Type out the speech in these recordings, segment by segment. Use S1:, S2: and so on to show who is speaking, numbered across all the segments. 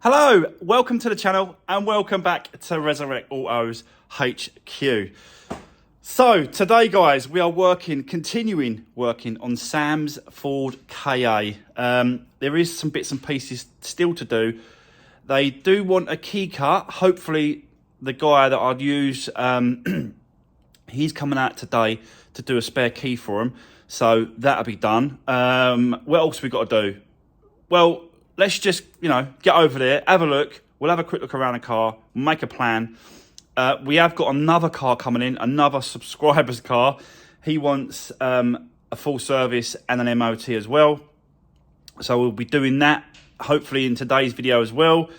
S1: Hello, welcome to the channel and welcome back to Resurwreck Autos HQ. So today guys, we are continuing working on Sam's Ford KA. There is some bits and pieces still to do. They do want a key cut. Hopefully the guy that I'd use, he's coming out today to do a spare key for him. So that'll be done. What else we got to do? Well, let's just, get over there, have a look. We'll have a quick look around the car, make a plan. We have got another car coming in, another subscriber's car. He wants a full service and an MOT as well. So we'll be doing that, hopefully in today's video as well.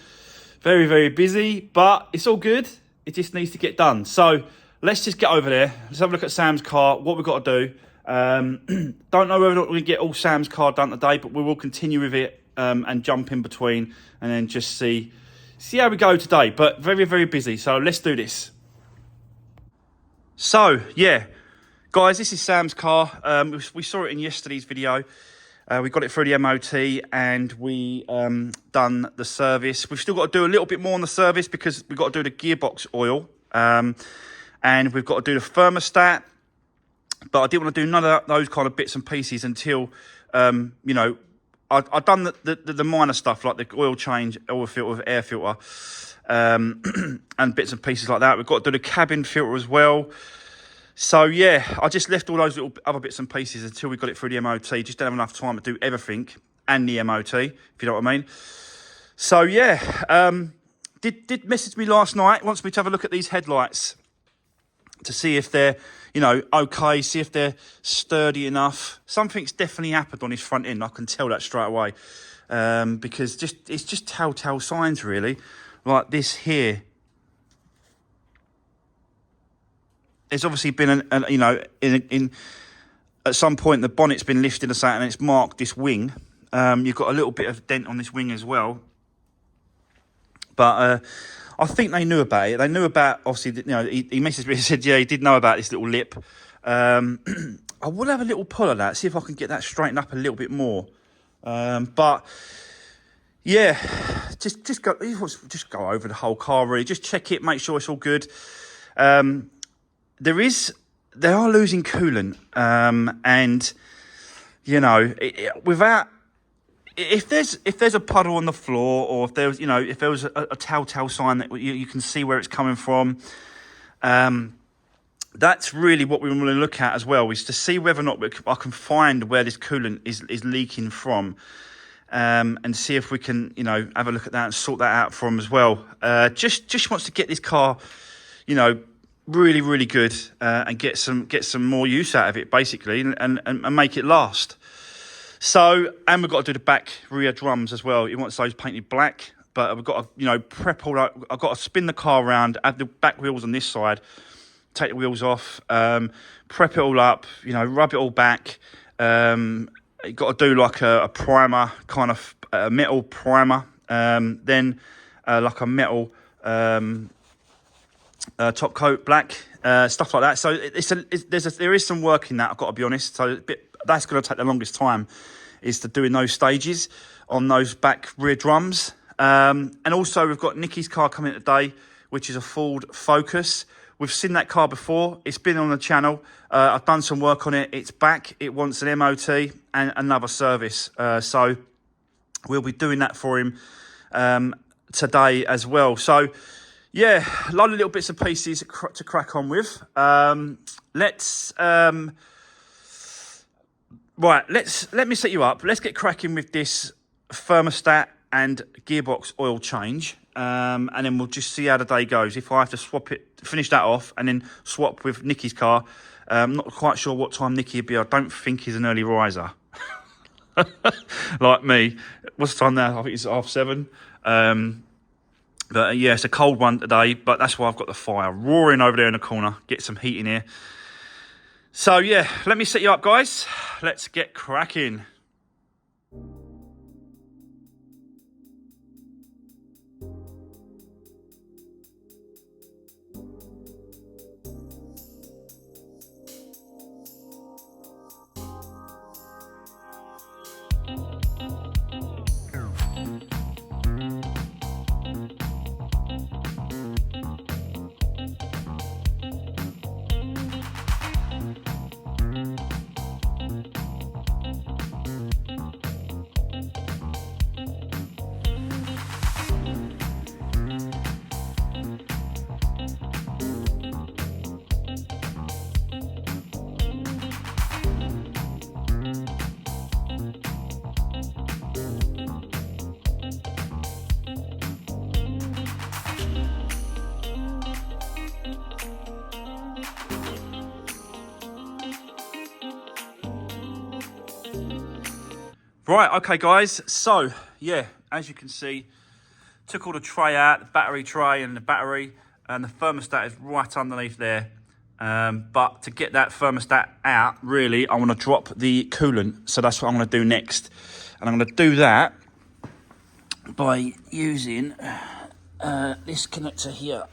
S1: Very, very busy, but it's all good. It just needs to get done. So let's just get over there. Let's have a look at Sam's car, what we've got to do. Don't know whether we get all Sam's car done today, but we will continue with it. And jump in between and then just see how we go today. But very, very busy. So let's do this. So, yeah. Guys, this is Sam's car. We saw it in yesterday's video. We got it through the MOT and we done the service. We've still got to do a little bit more on the service because we've got to do the gearbox oil. And we've got to do the thermostat. But I didn't want to do none of those kind of bits and pieces until, I've done the minor stuff like the oil change, oil filter, air filter, and bits and pieces like that. We've got to do the cabin filter as well. So, yeah, I just left all those little other bits and pieces until we got it through the MOT. Just didn't have enough time to do everything and the MOT, if you know what I mean. So, yeah, did message me last night, wants me to have a look at these headlights to see if they're, okay, see if they're sturdy enough. Something's definitely happened on his front end. I can tell that straight away. Because it's just telltale signs, really. Like this here. There's obviously been, at some point, the bonnet's been lifted or something, and it's marked this wing. You've got a little bit of dent on this wing as well. But I think they knew about it. They knew about, obviously, he messaged me and said, yeah, he did know about this little lip. I will have a little pull at that, see if I can get that straightened up a little bit more. But, yeah, just go over the whole car, really. Just check it, make sure it's all good. They are losing coolant. And, without... If there's a puddle on the floor, or if there was a telltale sign that you can see where it's coming from, that's really what we want to look at as well, is to see whether or not I can find where this coolant is leaking from, and see if we can have a look at that and sort that out for him as well. Just wants to get this car, really, really good, and get some more use out of it basically, and make it last. So, and we've got to do the back rear drums as well. He wants those painted black, but we've got to, prep all that. I've got to spin the car around, add the back wheels on this side, take the wheels off, prep it all up, rub it all back. You've got to do like a primer, kind of a metal primer, then like a metal top coat, black, stuff like that. So there is some work in that, I've got to be honest. So that's going to take the longest time, is to doing those stages on those back rear drums. And also we've got Nikki's car coming today, which is a Ford Focus. We've seen that car before. It's been on the channel. I've done some work on it. It's back. It wants an MOT and another service. So we'll be doing that for him today as well. So, yeah, a lot of little bits and pieces to crack on with. Let me set you up. Let's get cracking with this thermostat and gearbox oil change, and then we'll just see how the day goes. If I have to finish that off, and then swap with Nikki's car. I'm not quite sure what time Nikki will be. I don't think he's an early riser, like me. What's the time now? I think it's 7:30. But yeah, it's a cold one today, but that's why I've got the fire roaring over there in the corner. Get some heat in here. So, yeah, let me set you up, guys. Let's get cracking. Right, okay guys, so yeah, as you can see, took all the tray out, the battery tray and the battery, and the thermostat is right underneath there. But to get that thermostat out, really, I want to drop the coolant. So that's what I'm going to do next. And I'm going to do that by using this connector here.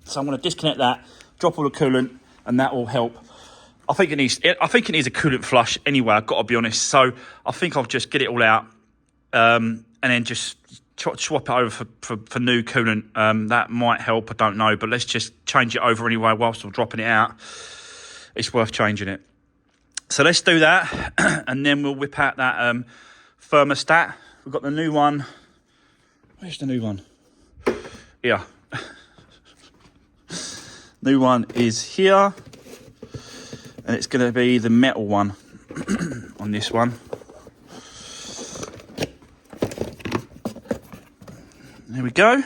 S1: So I'm going to disconnect that, drop all the coolant, and that will help. I think it needs a coolant flush anyway, I've got to be honest. So I think I'll just get it all out and then just swap it over for new coolant. That might help, I don't know. But let's just change it over anyway whilst we're dropping it out. It's worth changing it. So let's do that and then we'll whip out that thermostat. We've got the new one. Where's the new one? Here. New one is here. And it's going to be the metal one on this one. There we go.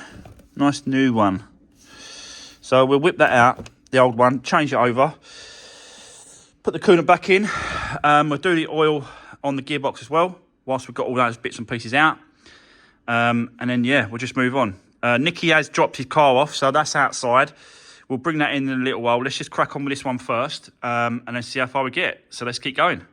S1: Nice new one. So we'll whip that out, the old one, change it over. Put the coolant back in. We'll do the oil on the gearbox as well, whilst we've got all those bits and pieces out. And then, yeah, we'll just move on. Nicky has dropped his car off, so that's outside. We'll bring that in a little while. Let's just crack on with this one first and then see how far we get. So let's keep going.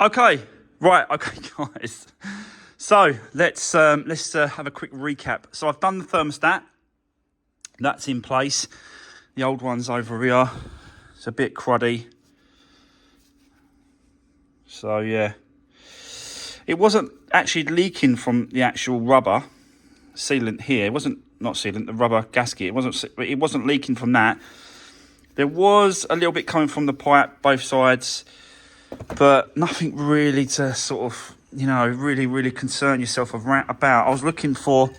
S1: Okay, right, okay, guys. So let's have a quick recap. So I've done the thermostat. That's in place. The old one's over here. It's a bit cruddy. So yeah, it wasn't actually leaking from the actual rubber sealant here. It wasn't, not sealant, the rubber gasket. It wasn't leaking from that. There was a little bit coming from the pipe, both sides, but nothing really to sort of, you know, really concern yourself about. I was looking for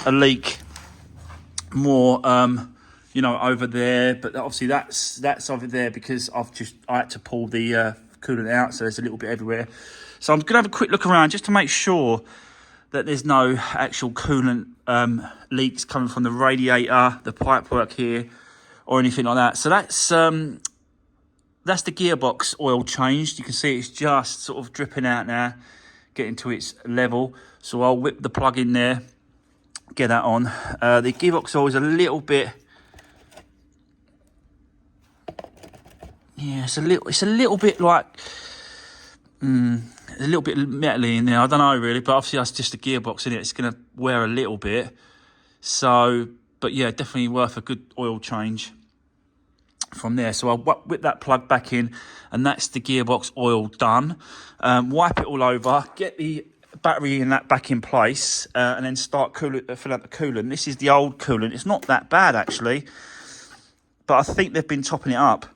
S1: a leak more, you know, over there, but obviously that's over there because I had to pull the coolant out, so there's a little bit everywhere. So I'm gonna have a quick look around just to make sure that there's no actual coolant leaks coming from the radiator, the pipework here, or anything like that. So that's the gearbox oil changed. You can see it's just sort of dripping out now, getting to its level. So I'll whip the plug in there, get that on. The gearbox oil is a little bit, yeah, it's a little bit like, a little bit metally in there. I don't know really, but obviously that's just the gearbox in it. It's going to wear a little bit. So, but yeah, definitely worth a good oil change from there. So I'll whip that plug back in, and that's the gearbox oil done. Wipe it all over, get the battery in that back in place, and then start fill out the coolant. This is the old coolant. It's not that bad actually, but I think they've been topping it up.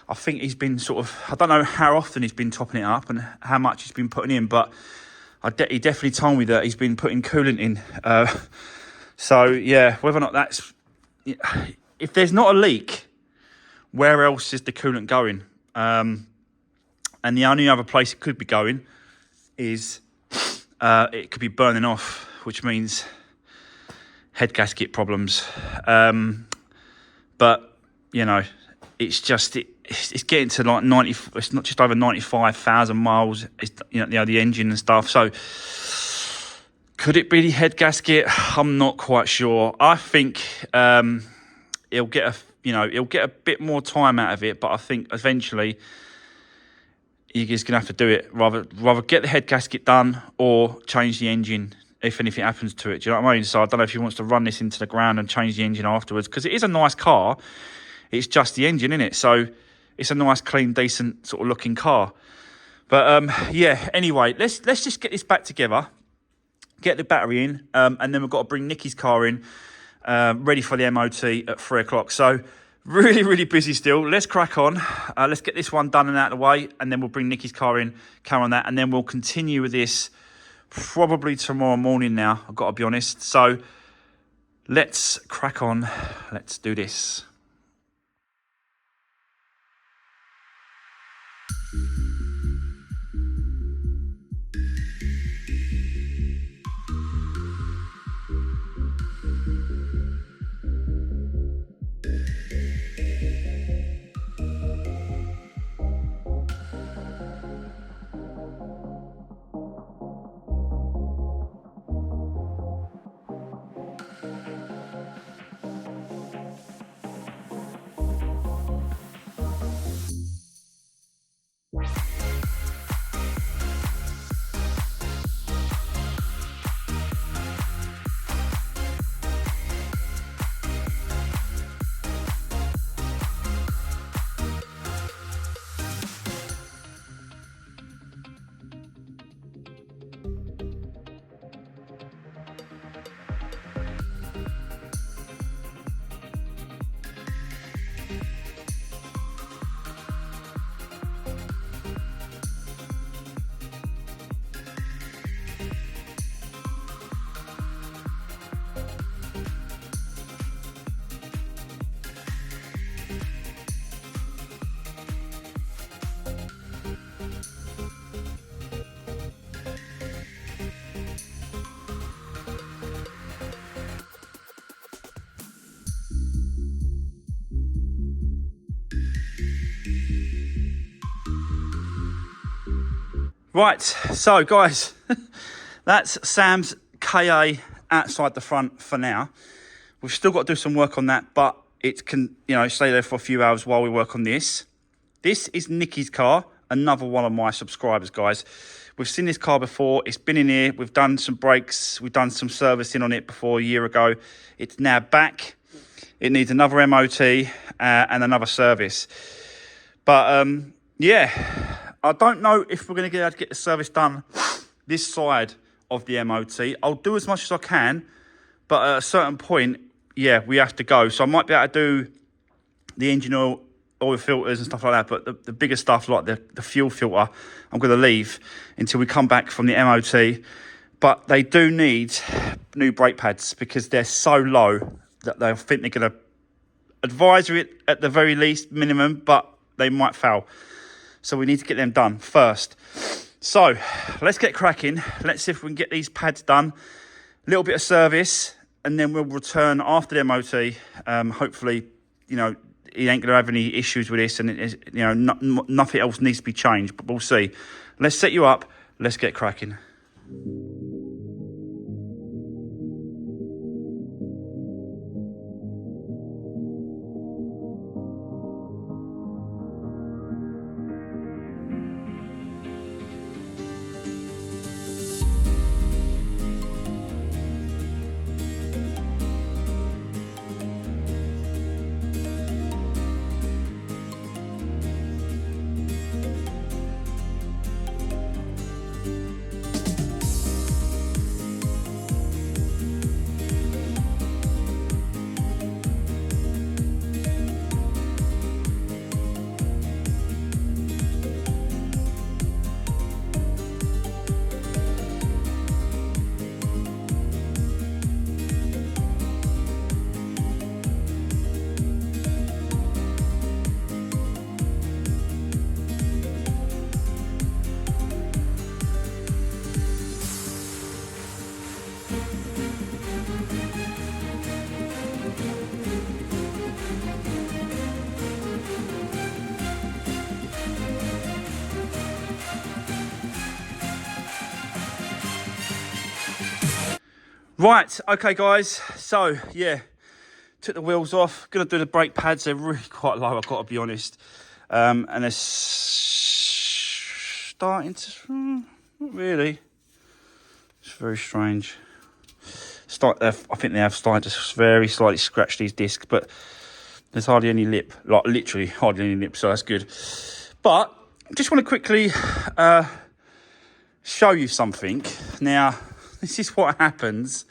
S1: I think he's been sort of, I don't know how often he's been topping it up and how much he's been putting in, but he definitely told me that he's been putting coolant in. So yeah, whether or not that's, if there's not a leak, where else is the coolant going? And the only other place it could be going is it could be burning off, which means head gasket problems. But you know, it's just it's getting to like 90. It's not just over 95,000 miles. It's, you know, the engine and stuff. So could it be the head gasket? I'm not quite sure. I think he'll get a bit more time out of it, but I think eventually he's going to have to do it. Rather get the head gasket done or change the engine if anything happens to it. Do you know what I mean? So I don't know if he wants to run this into the ground and change the engine afterwards, because it is a nice car. It's just the engine, innit? So it's a nice, clean, decent sort of looking car. But yeah, anyway, let's just get this back together, get the battery in, and then we've got to bring Nikki's car in, ready for the MOT at 3 o'clock. So really busy still. Let's crack on. Let's get this one done and out of the way, and then we'll bring Nikki's car in, carry on that, and then we'll continue with this probably tomorrow morning now, I've got to be honest. So let's crack on. Let's do this. Right, so guys, that's Sam's KA outside the front for now. We've still got to do some work on that, but it can, you know, stay there for a few hours while we work on this. This is Nikki's car, another one of my subscribers, guys. We've seen this car before. It's been in here. We've done some brakes. We've done some servicing on it before a year ago. It's now back. It needs another MOT and another service. But, yeah, I don't know if we're going to be able to get the service done this side of the MOT. I'll do as much as I can, but at a certain point, yeah, we have to go. So I might be able to do the engine oil filters and stuff like that, but the bigger stuff like the fuel filter, I'm going to leave until we come back from the MOT. But they do need new brake pads because they're so low that they think they're going to advisory it at the very least minimum, but they might fail. So we need to get them done first. So let's get cracking. Let's see if we can get these pads done. A little bit of service, and then we'll return after the MOT. Hopefully, you know, he ain't going to have any issues with this, and it is, you know, nothing else needs to be changed, but we'll see. Let's set you up. Let's get cracking. Right, okay guys, so yeah, took the wheels off, gonna do the brake pads. They're really quite low, I've got to be honest, and they're starting to, not really, it's very strange. I think they have started to very slightly scratch these discs, but there's hardly any lip, like literally hardly any lip, so that's good. But just want to quickly show you something. Now, this is what happens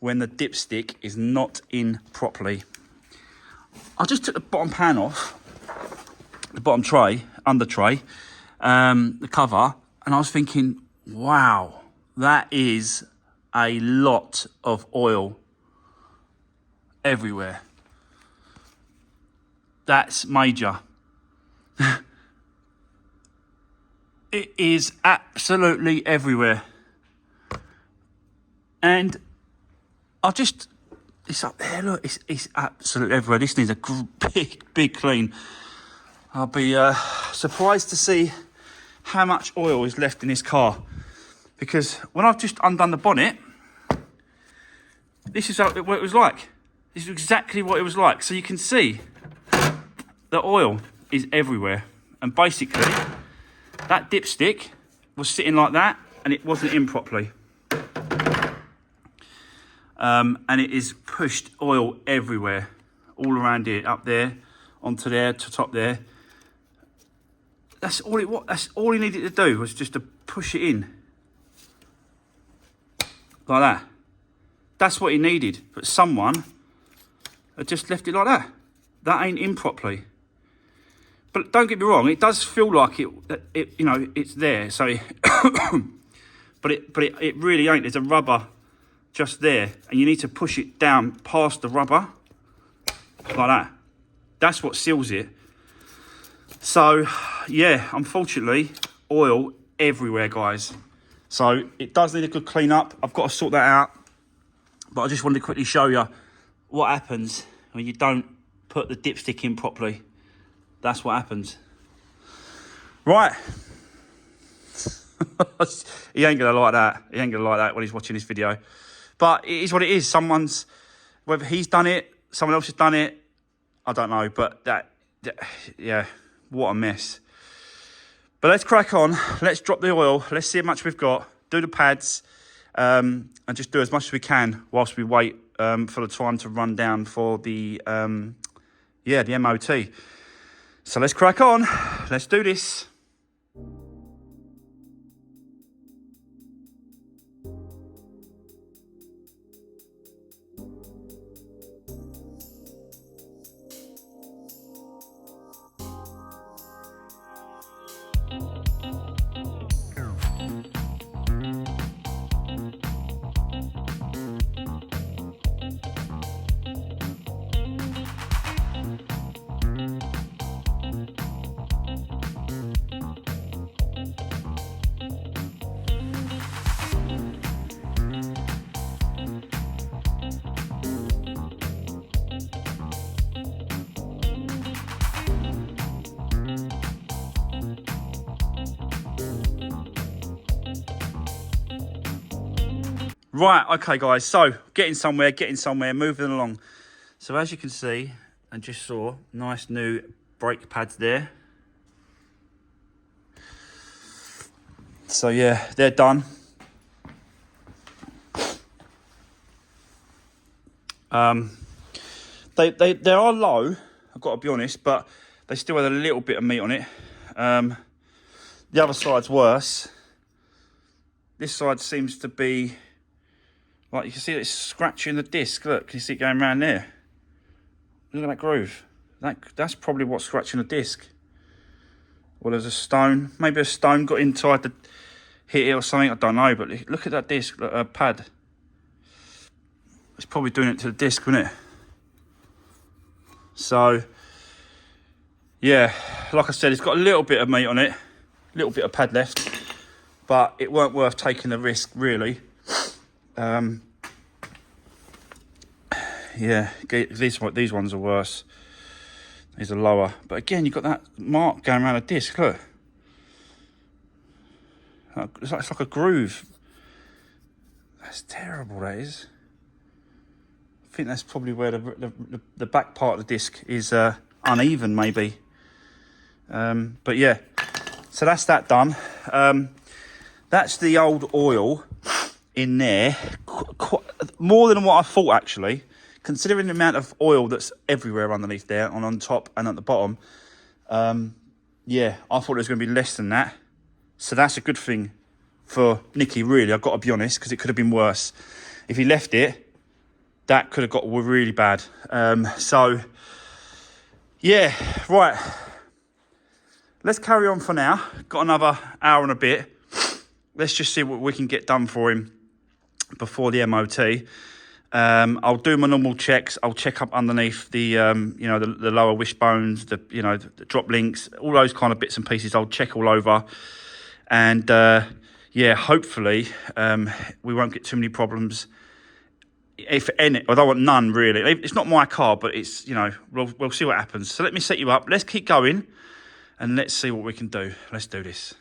S1: when the dipstick is not in properly. I just took the bottom pan off, the bottom tray, under tray, the cover, and I was thinking, wow, that is a lot of oil everywhere. That's major. It is absolutely everywhere. And it's up there, look, it's absolutely everywhere. This needs a big clean. I'll be surprised to see how much oil is left in this car. Because when I've just undone the bonnet, this is what it was like. This is exactly what it was like. So you can see the oil is everywhere. And basically, that dipstick was sitting like that and it wasn't in properly. And it is pushed oil everywhere, all around here, up there, onto there, to top there. That's all he needed to do, was just to push it in. Like that. That's what he needed. But someone had just left it like that. That ain't in properly. But don't get me wrong, it does feel like it you know, it's there. So, but it really ain't. There's a rubber just there, and you need to push it down past the rubber like that. That's what seals it. So yeah, unfortunately, oil everywhere, guys. So it does need a good clean up. I've got to sort that out, but I just wanted to quickly show you what happens when you don't put the dipstick in properly. That's what happens. Right. He ain't gonna like that. He ain't gonna like that when he's watching this video. But it is what it is. Whether he's done it, someone else has done it, I don't know. But that yeah, what a mess. But let's crack on. Let's drop the oil. Let's see how much we've got. Do the pads, and just do as much as we can whilst we wait for the time to run down for the the MOT. So let's crack on. Let's do this. Right, okay guys, so getting somewhere, moving along. So as you can see, and just saw, nice new brake pads there. So yeah, they're done. They are low, I've got to be honest, but they still had a little bit of meat on it. The other side's worse. This side seems to be, like, you can see it's scratching the disc. Look, can you see it going around there? Look at that groove. That's probably what's scratching the disc. Well, there's a stone. Maybe a stone got inside to hit it or something. I don't know. But look at that disc, pad. It's probably doing it to the disc, isn't it? So, yeah, like I said, it's got a little bit of meat on it. A little bit of pad left. But it weren't worth taking the risk, really. Yeah, these ones are worse. These are lower, but again, you've got that mark going around the disc. Look, it's like a groove. That's terrible. That is. I think that's probably where the back part of the disc is uneven, maybe. But yeah, so that's that done. That's the old oil in there, more than what I thought, actually, considering the amount of oil that's everywhere underneath there, on top and at the bottom. Yeah, I thought it was going to be less than that, so that's a good thing for Nicky, really. I've got to be honest, because it could have been worse. If he left it, that could have got really bad. So yeah, right, let's carry on for now. Got another hour and a bit. Let's just see what we can get done for him before the MOT. I'll do my normal checks. I'll check up underneath the the lower wishbones, the drop links, all those kind of bits and pieces. I'll check all over, and yeah, hopefully we won't get too many problems. If any, I don't want none, really. It's not my car, but it's, we'll see what happens. So let me set you up. Let's keep going, and let's see what we can do. Let's do this.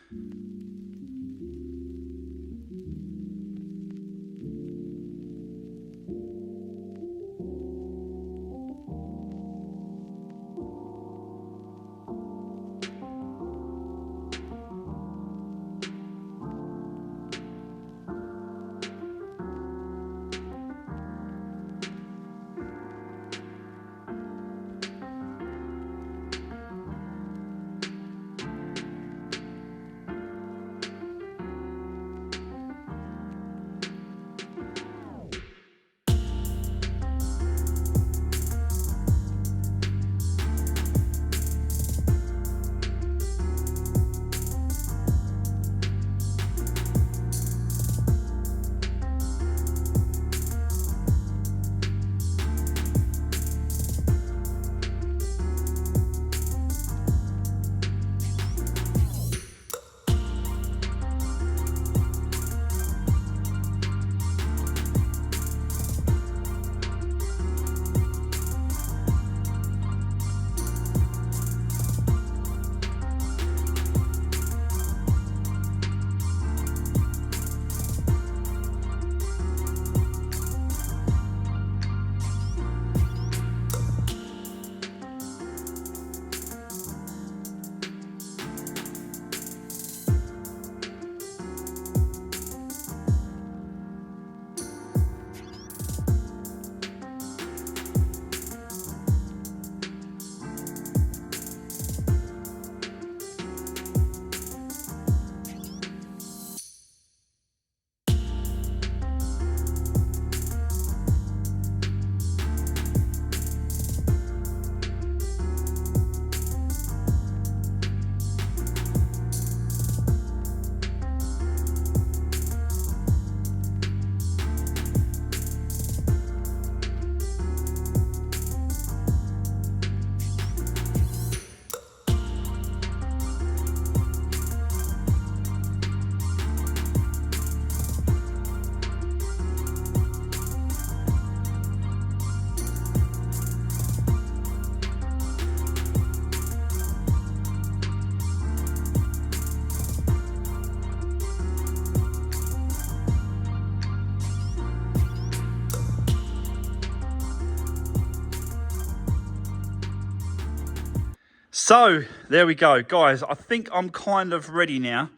S1: So there we go, guys. I think I'm kind of ready now.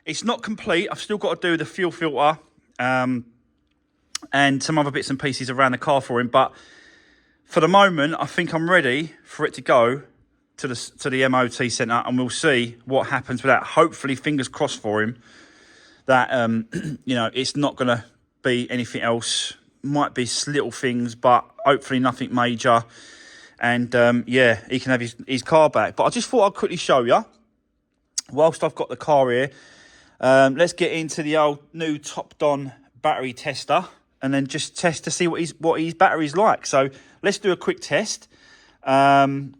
S1: It's not complete. I've still got to do the fuel filter and some other bits and pieces around the car for him. But for the moment, I think I'm ready for it to go to the MOT centre, and we'll see what happens with that. Hopefully, fingers crossed for him that you know, it's not going to be anything else. Might be little things, but hopefully nothing major. And yeah, he can have his car back. But I just thought I'd quickly show you, whilst I've got the car here, let's get into the old new Top-Don battery tester, and then just test to see what his battery's like. So let's do a quick test. Yep.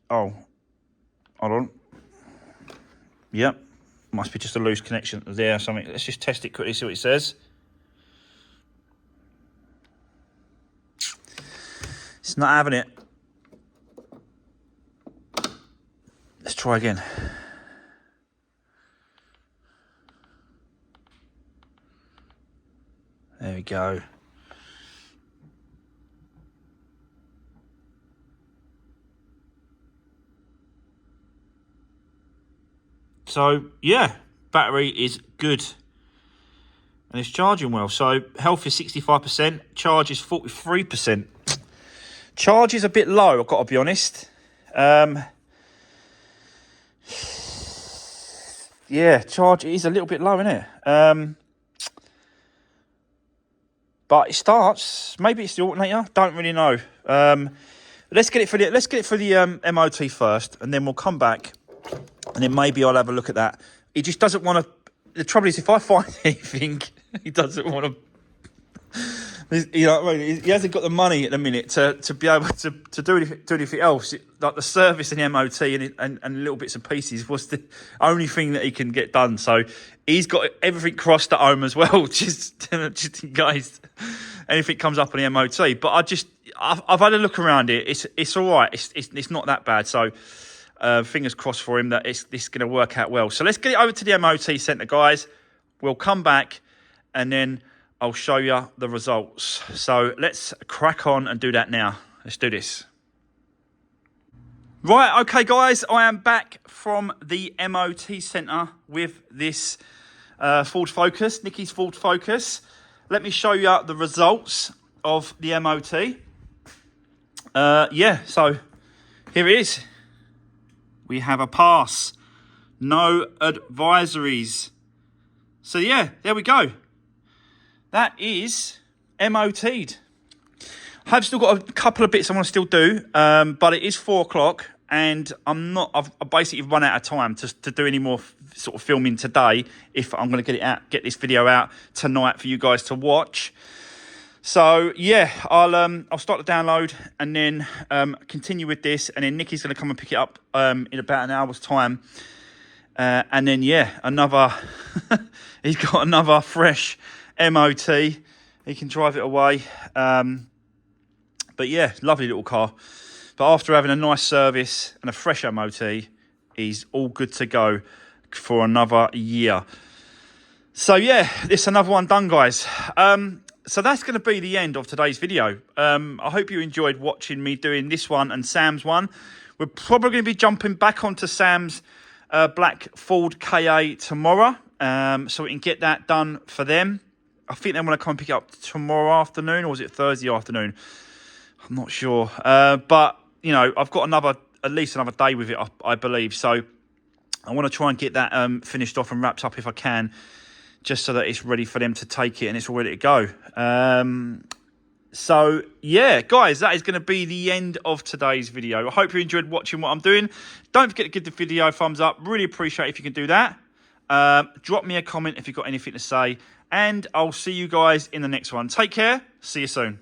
S1: Oh, hold on. Yep. Must be just a loose connection there or something. Let's just test it quickly, see what it says. It's not having it. Let's try again. There we go. So, yeah, battery is good. And it's charging well. So, health is 65%. Charge is 43%. Charge is a bit low, I've got to be honest. Yeah, charge is a little bit low, isn't it? But it starts. Maybe it's the alternator. Don't really know. Let's get it for the MOT first, and then we'll come back, and then maybe I'll have a look at that. He just doesn't want to. The trouble is, if I find anything, he doesn't want to. You know what I mean? He hasn't got the money at the minute to be able to do anything else. Like the service and the MOT and little bits and pieces was the only thing that he can get done. So he's got everything crossed at home as well, just in case anything comes up on the MOT. But I've had a look around it. It's all right. It's not that bad. So fingers crossed for him that it's going to work out well. So let's get it over to the MOT centre, guys. We'll come back and then I'll show you the results. So let's crack on and do that now. Let's do this. Right, okay, guys, I am back from the MOT centre with this Ford Focus, Nicky's Ford Focus. Let me show you the results of the MOT. Yeah, so here it is. We have a pass. No advisories. So yeah, there we go. That is MOT'd. I've still got a couple of bits I want to still do, but it is 4 o'clock, and I've basically run out of time to do any more sort of filming today. If I'm going to get this video out tonight for you guys to watch. So yeah, I'll start the download and then continue with this, and then Nicky's going to come and pick it up in about an hour's time, and then yeah, he's got another fresh MOT. He can drive it away. But yeah, lovely little car. But after having a nice service and a fresh MOT, he's all good to go for another year. So yeah, it's another one done, guys. So that's going to be the end of today's video. I hope you enjoyed watching me doing this one and Sam's one. We're probably going to be jumping back onto Sam's black Ford KA tomorrow, so we can get that done for them. I think they want to come and pick it up tomorrow afternoon, or is it Thursday afternoon? I'm not sure. But, you know, I've got at least another day with it, I believe. So I want to try and get that finished off and wrapped up if I can, just so that it's ready for them to take it and it's all ready to go. So, yeah, guys, that is going to be the end of today's video. I hope you enjoyed watching what I'm doing. Don't forget to give the video a thumbs up. Really appreciate it if you can do that. Drop me a comment if you've got anything to say. And I'll see you guys in the next one. Take care. See you soon.